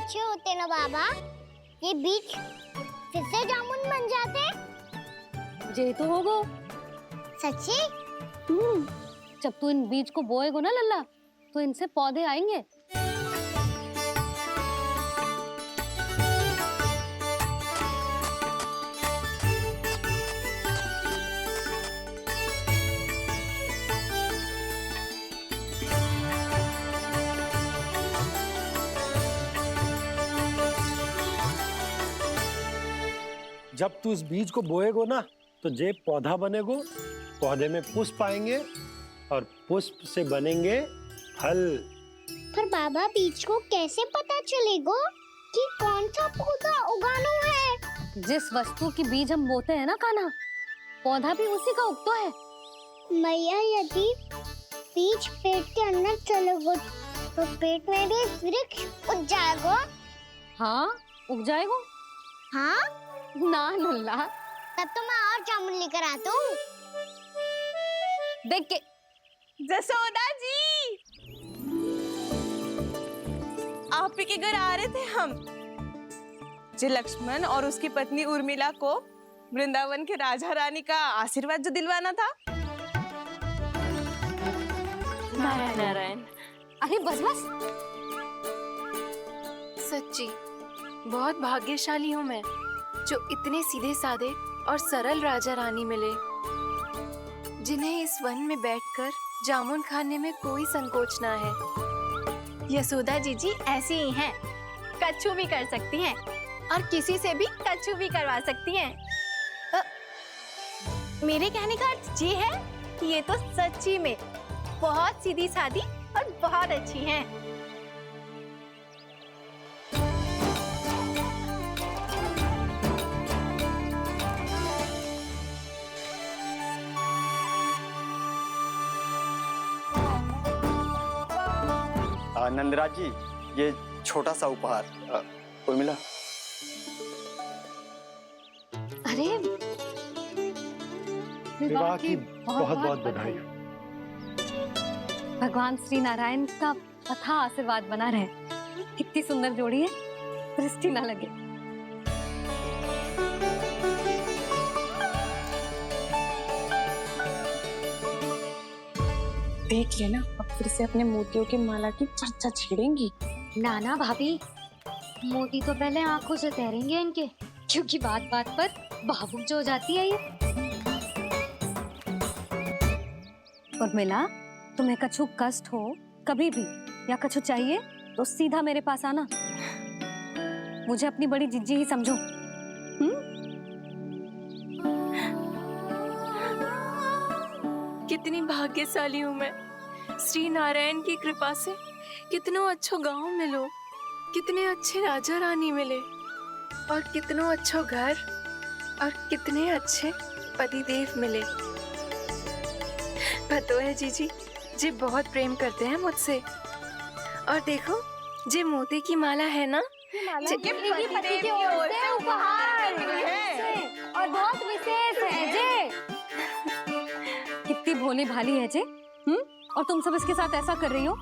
अच्छे होते ना बाबा, ये बीज फिर से जामुन बन जाते। जे तो होगो। सच्ची? जब तू इन बीज को बोएगो ना लल्ला, तो इनसे पौधे आएंगे। जब तू इस बीज को बोएगो ना, तो जे पौधा बनेगो, पौधे में पुष्प आएंगे और पुष्प से बनेंगे फल। पर बाबा बीज को कैसे पता चलेगा कि कौन सा पौधा उगाना है? जिस वस्तु की बीज हम बोते हैं ना कान्हा, पौधा भी उसी का उगता है। मैया, यदि बीज पेट के अंदर चलेगा तो पेट में भी वृक्ष उग जाएगा। हाँ, उग जाएगा। हाँ? ना लल्ला, तब तो मैं और जामुन लेकर आता हूँ। देख के। जसोदा जी, आप ही के घर आ रहे थे हम। जो लक्ष्मण और उसकी पत्नी उर्मिला को वृंदावन के राजा रानी का आशीर्वाद जो दिलवाना था। नारायण नारायण। अरे बस बस। सच्ची बहुत भाग्यशाली हूँ मैं, जो इतने सीधे साधे और सरल राजा रानी मिले, जिन्हें इस वन में बैठकर जामुन खाने में कोई संकोच ना है। यशोदा जी ऐसी ही हैं, कच्छू भी कर सकती हैं और किसी से भी कच्छू भी करवा सकती हैं। मेरे कहने का अर्थ ये है कि ये तो सच्ची में बहुत सीधी सादी और बहुत अच्छी हैं। नंदराज जी, ये छोटा सा उपहार। उर्मिला। अरे विवाह की बहुत बहुत बधाई। भगवान श्री नारायण का अथाह आशीर्वाद बना रहे। कितनी सुंदर जोड़ी है, दृष्टि ना लगे। देख लेना, अब फिर से अपने मोतियों की माला की चर्चा छेड़ेंगी। नाना भाभी, मोती तो पहले आंखों से तैरेंगे इनके, क्योंकि बात बात पर भावुक जो हो जाती है ये। उर्मिला, तुम्हें कछु कष्ट हो कभी भी या कछु चाहिए तो सीधा मेरे पास आना। मुझे अपनी बड़ी जिज्जी ही समझो। कितनी भाग्यशाली हूँ मैं, श्री नारायण की कृपा से कितनों अच्छो गांव मिलो, कितने अच्छे राजा रानी मिले, और कितनों अच्छो घर और कितने अच्छे पतिदेव मिले। पतो है जीजी, जी बहुत प्रेम करते हैं मुझसे। और देखो, जे मोती की माला है ना, ये पति की ओर से उपहार और बहुत विशेष है जे। कितनी भोली भाली है जे। और तुम सब इसके साथ ऐसा कर रही हो।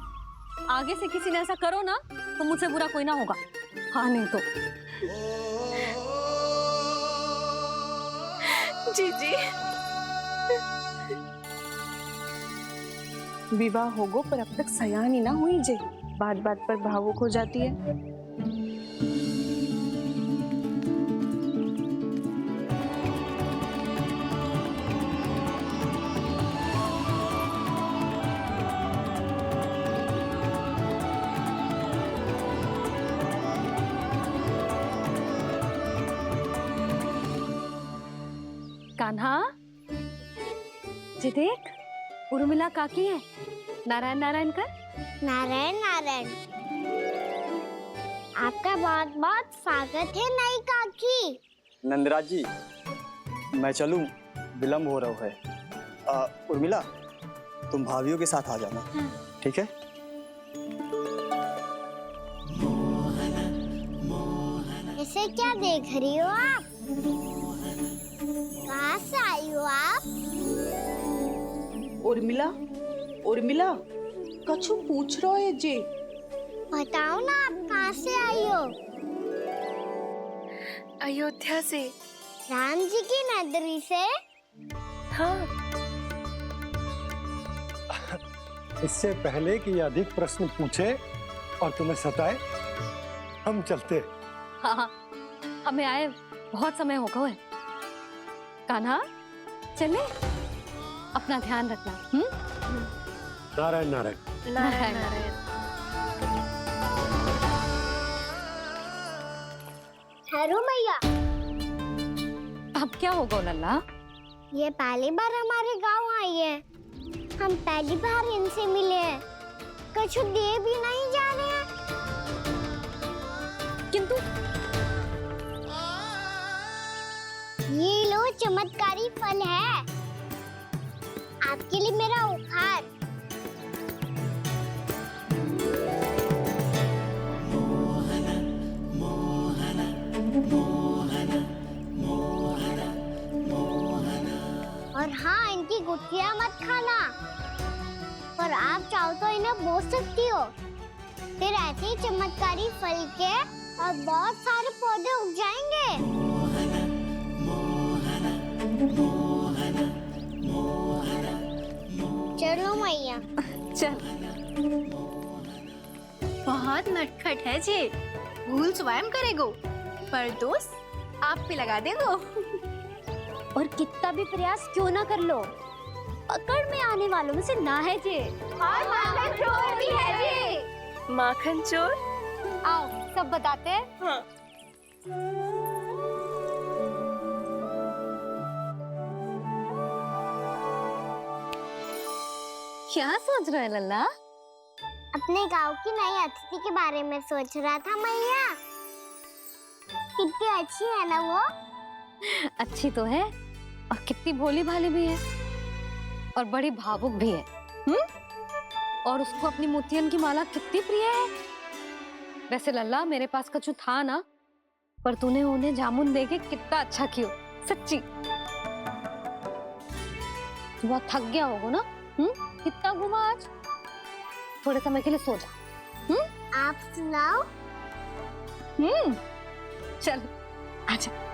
आगे से किसी ने ऐसा करो ना, तो मुझसे बुरा कोई ना होगा। हाँ नहीं तो। जीजी, विवाह होगो पर अब तक सयान ही ना हुई जे, बात बात पर भावुक हो जाती है। कान्हा जी, देख उर्मिला काकी है। नारायण नारायण कर। नारायण नारायण। आपका बहुत बहुत स्वागत है नई काकी। नंदराज जी, मैं चलूं, विलंब हो रहा है। उर्मिला, तुम भाभियों के साथ आ जाना। ठीक है? इसे क्या देख रही हो आप? कहाँ से आई हो आप? उर्मिला, उर्मिला, कछु पूछ रहा है जे। बताओ ना, आप कहाँ से आई हो? अयोध्या से। राम जी की नगरी से? हाँ। इससे पहले कि ये अधिक प्रश्न पूछे और तुम्हें सताए, हम चलते। हाँ, हमें आए बहुत समय हो गया है। कान्हा, चले, अपना ध्यान रखना। नारायण नारायण। नारायण नारायण। ठहरू मैया, अब क्या होगा लल्ला? ये पहली बार हमारे गांव आई है। हम पहली बार इनसे मिले हैं। कुछ दे भी नहीं जा रहे हैं। किंतु ये लो, चमत्कारी फल है आपके लिए, मेरा उपहार। और हाँ, इनकी गुठलियां मत खाना। और आप चाहो तो इन्हें बो सकती हो। फिर ऐसे ही चमत्कारी फल के और बहुत सारे पौधे उग जाएंगे। चलो मैया। चल। बहुत नटखट है जी। भूल स्वयं करेगो, पर दोस्त आप पे लगा देगो। और कितना भी प्रयास क्यों ना कर लो, पकड़ में आने वालों में से ना है जी। और माखन चोर भी है जी। माखन चोर? आओ सब बताते हैं। हाँ। क्या सोच रहे लल्ला? अपने गांव की नई अतिथि के बारे में सोच रहा था मैया। कितनी अच्छी है ना वो। अच्छी तो है, और कितनी भोली भाली भी है, और बड़ी भावुक भी है। और उसको अपनी मोतियन की माला कितनी प्रिय है। वैसे लल्ला, मेरे पास कछु था ना, पर तूने उन्हें जामुन देके कितना अच्छा किया, सच्ची। तू बहुत थक गया होगा ना? कितना घूमा आज? थोड़े समय के लिए सो जा। आप सुनाओ। चल, आजा।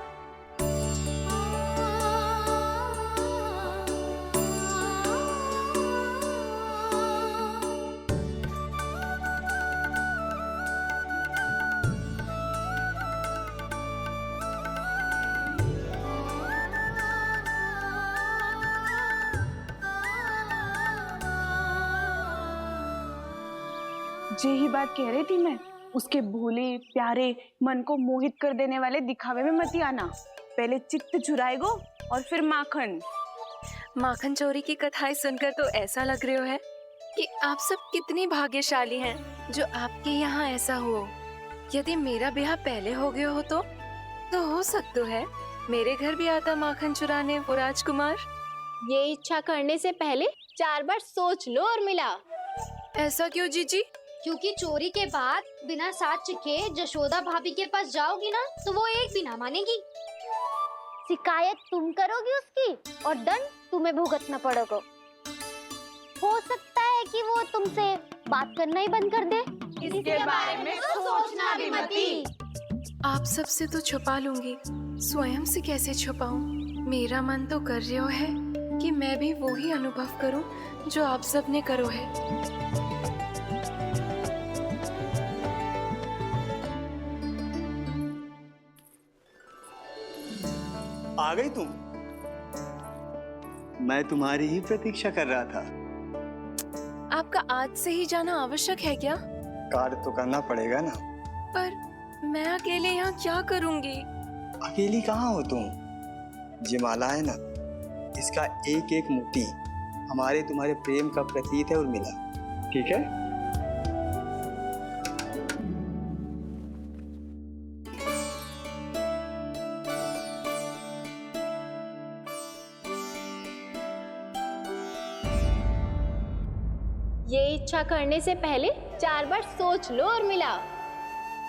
यही बात कह रही थी मैं। उसके भोले प्यारे मन को मोहित कर देने वाले दिखावे में मत आना। पहले चित्त चुराएगो और फिर माखन। माखन चोरी की कथाएं सुनकर तो ऐसा लग रहा है कि आप सब कितनी भाग्यशाली हैं जो आपके यहाँ ऐसा हो। यदि मेरा ब्याह पहले हो गया हो तो हो सकता है मेरे घर भी आता माखन चुराने वो राजकुमार। ये इच्छा करने से पहले 4 बार सोच लो और मिला। ऐसा क्यों जीजी? क्योंकि चोरी के बाद बिना साथ चिखे जशोदा भाभी के पास जाओगी ना, तो वो एक भी ना मानेगी। शिकायत तुम करोगी उसकी और दंड तुम्हें भुगतना पड़ेगा। हो सकता है कि वो तुमसे बात करना ही बंद कर दे। इसके बारे में सोचना भी मती। आप सबसे तो छुपा लूंगी, स्वयं से कैसे छुपाऊं? मेरा मन तो कर रहा है कि मैं भी वो ही अनुभव करूं जो आप सब ने करो है। आ गई तुम? मैं तुम्हारी ही प्रतीक्षा कर रहा था। आपका आज से ही जाना आवश्यक है क्या? कार्य तो करना पड़ेगा ना। पर मैं अकेले यहाँ क्या करूंगी? अकेली कहाँ हो तुम? ये माला है ना, इसका एक एक मोती हमारे तुम्हारे प्रेम का प्रतीक है उर्मिला, ठीक है? ये इच्छा करने से पहले 4 बार सोच लो और मिला।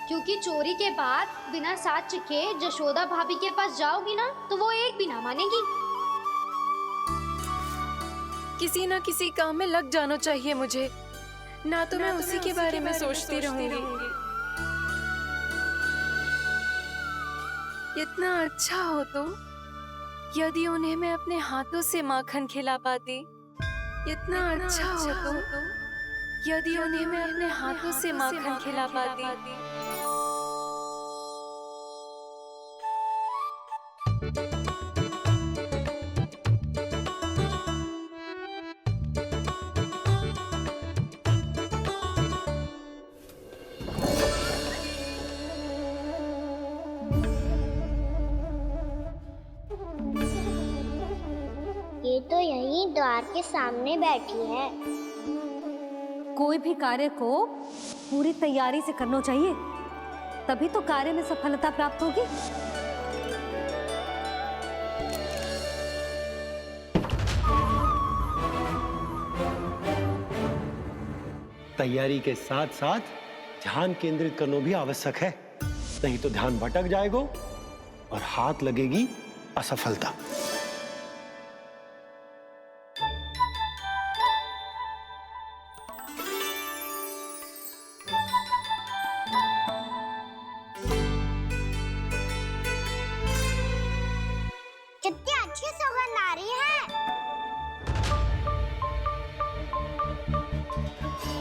क्योंकि चोरी के बाद बिना साथ चिखे जशोदा भाभी के पास जाओगी ना, तो वो एक भी ना मानेगी। किसी ना किसी काम में लग जाना चाहिए मुझे। ना तो मैं उसी के बारे में सोचती रहूंगी। इतना अच्छा हो तो यदि उन्हें मैं अपने हाथों से माखन खिला पाती। इतना अच्छा हो तो यदि उन्हें मैं अपने हाथों से माखन खिला पाती। ये तो यहीं द्वार के सामने बैठी है। कोई भी कार्य को पूरी तैयारी से करना चाहिए, तभी तो कार्य में सफलता प्राप्त होगी। तैयारी के साथ साथ ध्यान केंद्रित करना भी आवश्यक है, नहीं तो ध्यान भटक जाएगा और हाथ लगेगी असफलता। कितनी अच्छी सुगंध आ रही है।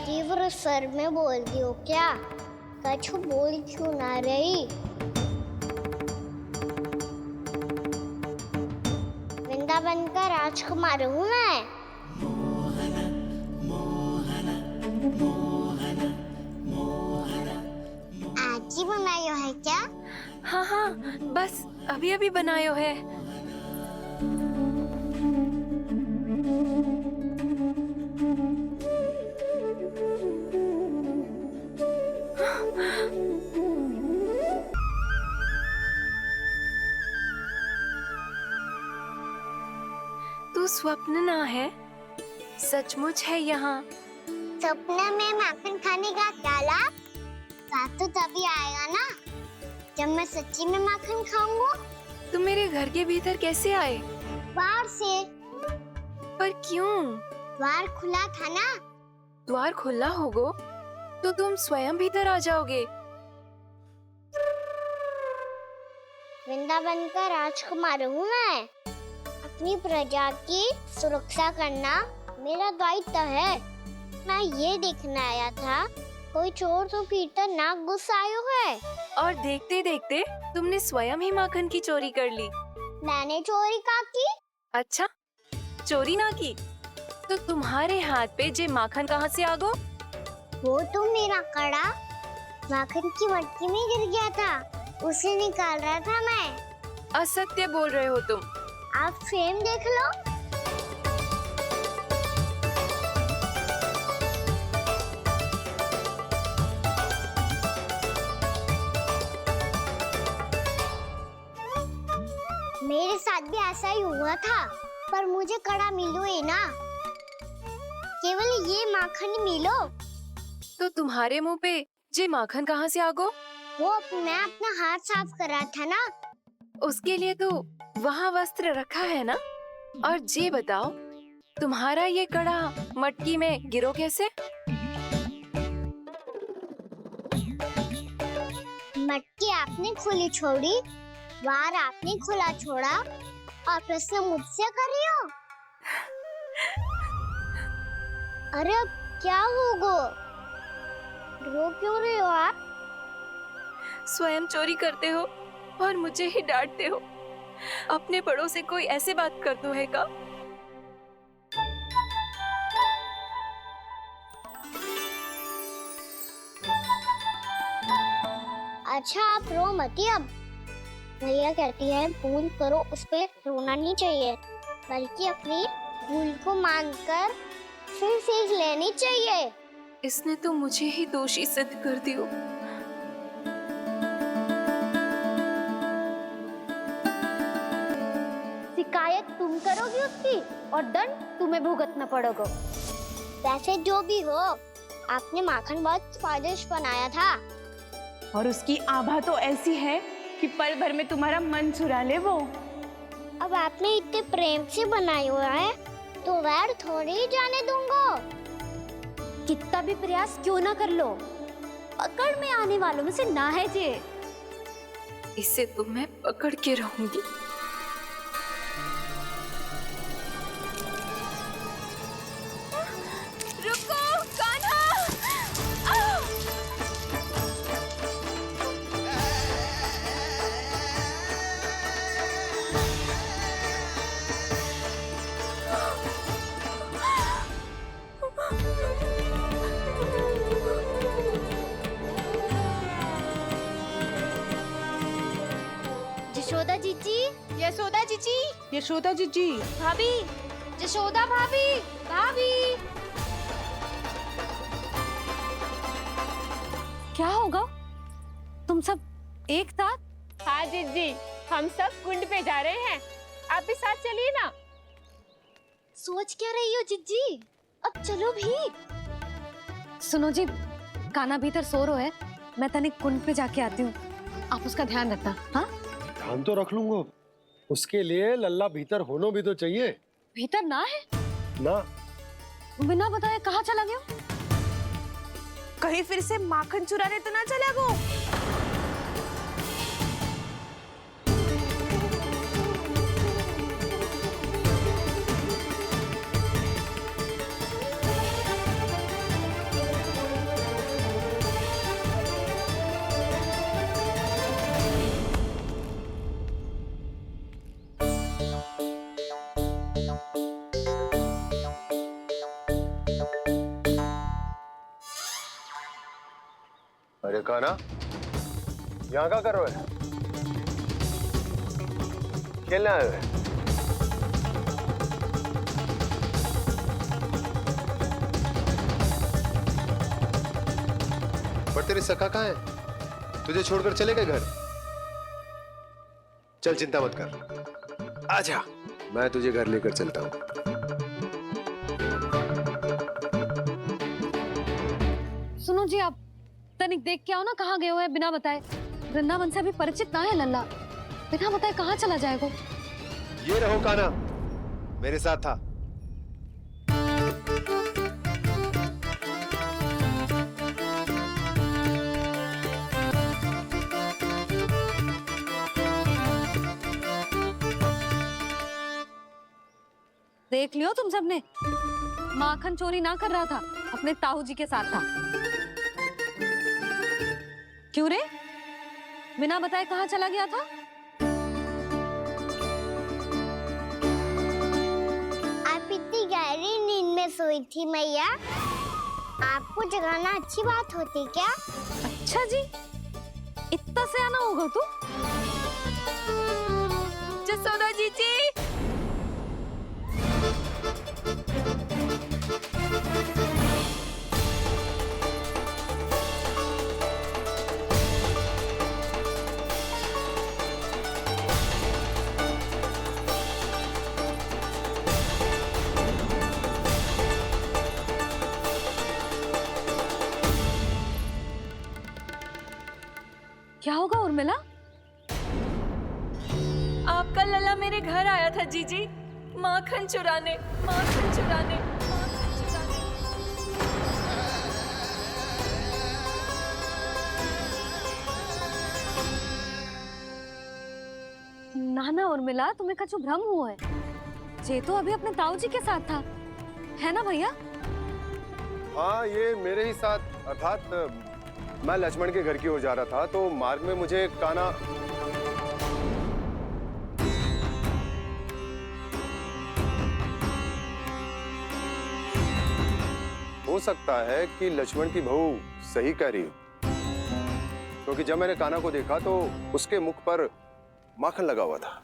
तीव्र स्वर में बोल दियो क्या? कछु बोल क्यों ना रही? वृंदावन का राजकुमार हूँ मैं। आज ही बनायो है क्या? हाँ हाँ, बस अभी अभी बनायो है। तू स्वप्न ना है, सचमुच है यहाँ। सपने में माखन खाने का क्या लाभ? स्वाद तो तभी आएगा ना जब मैं सच्ची में माखन खाऊंगा। तुम मेरे घर के भीतर कैसे आए? बाहर से। पर क्यों? द्वार खुला था ना। द्वार खुला होगा तो तुम स्वयं भीतर आ जाओगे। वृंदावन का राजकुमार हूँ मैं। अपनी प्रजा की सुरक्षा करना मेरा दायित्व है। मैं ये देखने आया था कोई चोर तो भीतर ना घुस आयो है। और देखते देखते तुमने स्वयं ही माखन की चोरी कर ली। मैंने चोरी का की? अच्छा, चोरी ना की तो तुम्हारे हाथ पे जे माखन कहाँ से आ गो? वो तो मेरा कड़ा माखन की मटकी में गिर गया था, उसे निकाल रहा था मैं। असत्य बोल रहे हो तुम। आप फ्रेम देख लो। मेरे साथ भी ऐसा ही हुआ था, पर मुझे कड़ा मिलो ही ना, केवल ये माखन मिलो। तो तुम्हारे मुंह पे जे माखन कहाँ से आ गो? वो मैं अपना हाथ साफ कर रहा था ना। उसके लिए तो वहाँ वस्त्र रखा है ना। और जे बताओ, तुम्हारा ये कड़ा मटकी में गिरो कैसे? मटकी आपने खुली छोड़ी, द्वार आपने खुला छोड़ा, और प्रश्न मुझसे कर रही हो? अरे अब क्या होगा? रो क्यों रहे हो आप? स्वयं चोरी करते हो और मुझे ही डांटते हो। अपने बड़ों से कोई ऐसे बात कर दो है का? अच्छा आप रो मती। अब भैया कहती है भूल करो, उस पे रोना नहीं चाहिए, बल्कि अपनी भूल को मानकर फिर सीख लेनी चाहिए। इसने तो मुझे ही दोषी सिद्ध कर दियो। शिकायत तुम करोगी उसकी और दंड तुम्हें भुगतना पड़ेगा। वैसे जो भी हो, आपने माखन बहुत स्वादिष्ट बनाया था। और उसकी आभा तो ऐसी है कि पल भर में तुम्हारा मन चुरा ले वो। अब आपने इतने प्रेम से बनाया हुआ है तो वैर थोड़ी ही जाने दूंगा। कितना भी प्रयास क्यों ना कर लो, पकड़ में आने वालों में से ना है जे। इसे तो मैं पकड़ के रहूंगी। रुको कान्हा! यशोदा जीजी, यशोदा जीजी, यशोदा जीजी, भाभी, यशोदा भाभी, भाभी। क्या होगा? तुम सब एक साथ? हाँ जीजी, हम सब कुंड पे जा रहे हैं, आप भी साथ चलिए ना। सोच क्या रही हो जीजी? अब चलो भी। सुनो जी, कान्हा भीतर सो रहा है, मैं तनिक कुंड पे जाके आती हूँ, आप उसका ध्यान रखना। हाँ, ध्यान तो रख लूंगा, उसके लिए लल्ला भीतर होना भी तो चाहिए। भीतर ना है? ना, बिना बताए कहाँ चला गया? कहीं फिर से माखन चुराने तो ना चला गो। अरे कान्हा, यहाँ क्या कर रहे हो? खेलने आए हुए? पर तेरे सखा कहाँ है? तुझे छोड़कर चले गए घर? चल चिंता मत कर, आजा, मैं तुझे घर लेकर चलता हूँ। सुनो जी, आप तनिक देख के आओ ना कहाँ गए हुए हैं बिना बताए। वृंदावन से अभी परिचित ना है लल्ला, बिना बताए कहाँ चला जाएगा? ये रहो कान्हा, मेरे साथ था। देख लियो तुम सबने, माखन चोरी ना कर रहा था, अपने ताऊ जी के साथ था। क्यों रे, बिना बताए कहाँ चला गया था? आप इतनी गहरी नींद में सोई थी मैया, आपको जगाना अच्छी बात होती क्या? अच्छा जी, इतना सियाना होगा तू? जसोदा जीजी, क्या होगा उर्मिला? आपका लल्ला मेरे घर आया था जीजी, माखन चुराने, माखन चुराने, माखन चुराने। ना ना उर्मिला, तुम्हें कछु भ्रम हुआ है। जे तो अभी अपने ताऊ जी के साथ था, है ना भैया? हाँ, ये मेरे ही साथ, अर्थात मैं लक्ष्मण के घर की ओर जा रहा था, तो मार्ग में मुझे कान्हा हो सकता है कि लक्ष्मण की बहू सही कह रही हो, क्योंकि जब मैंने कान्हा को देखा तो उसके मुख पर माखन लगा हुआ था।